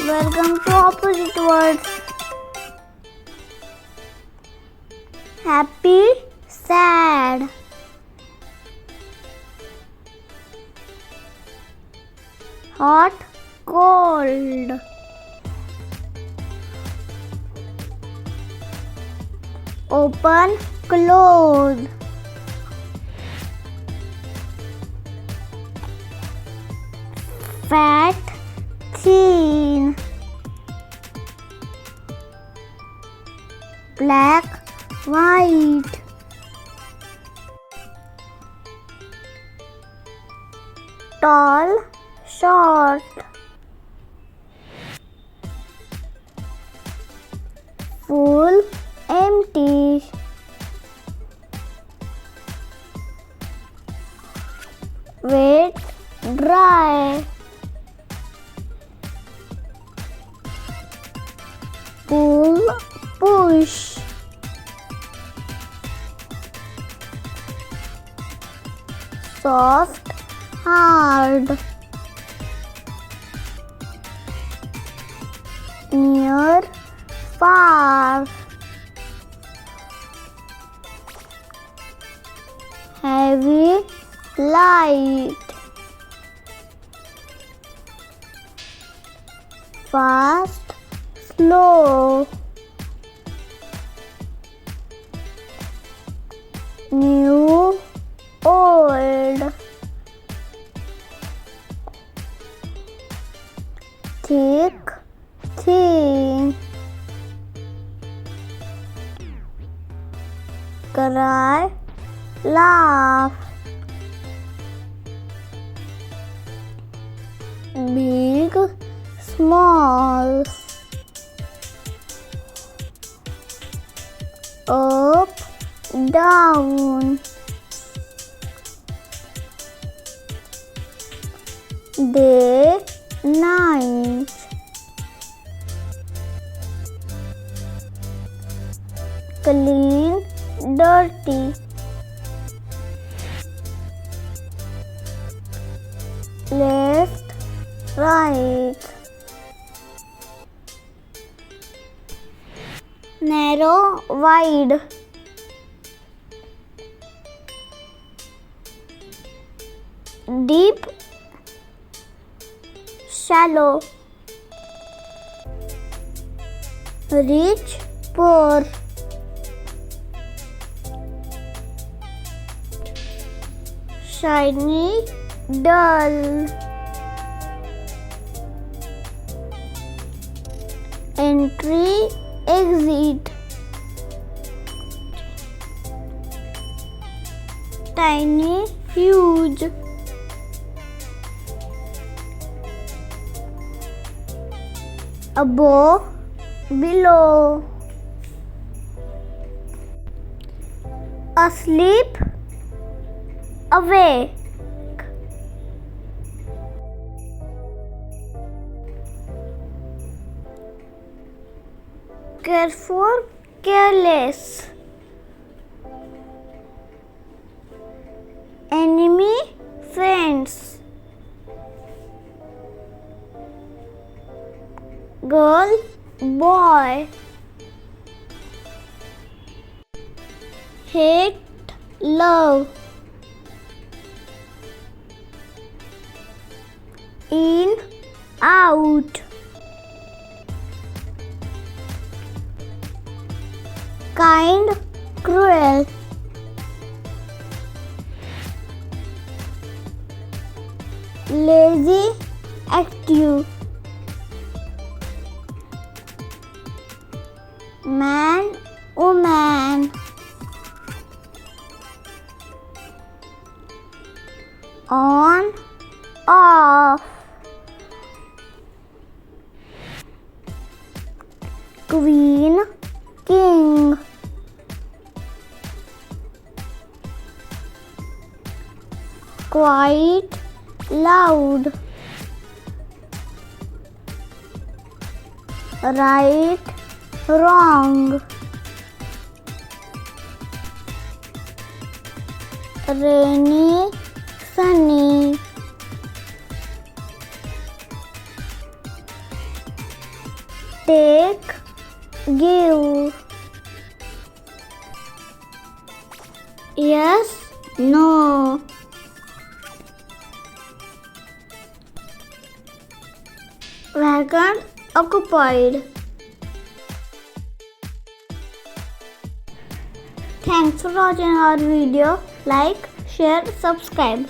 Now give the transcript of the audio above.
Welcome to opposite words. Happy, sad. Hot, cold. Open, close. Fat, thin. Black, white. Tall, short. Full, empty. Wet, dry. Pull, push. Soft, hard. Near, far. Heavy, light. Fast, slow. New, old. Thick, thin. Cry, laugh. Big, small. Up, down. Day, night. Clean, dirty. Left, right. Narrow, wide. Deep, shallow. Rich, poor. Shiny, dull. Entry, exit. Tiny, huge. Above, below. Asleep, awake. Careful, careless. Enemy, friends. Girl, boy. Hate, love. In, out. Kind, cruel. Lazy, active. Man, woman. On, off. Queen, king. Quiet, loud. Right, wrong. Rainy, sunny. take, give. Yes, no. Vacant, occupied. Thanks for watching our video. Like, share, subscribe.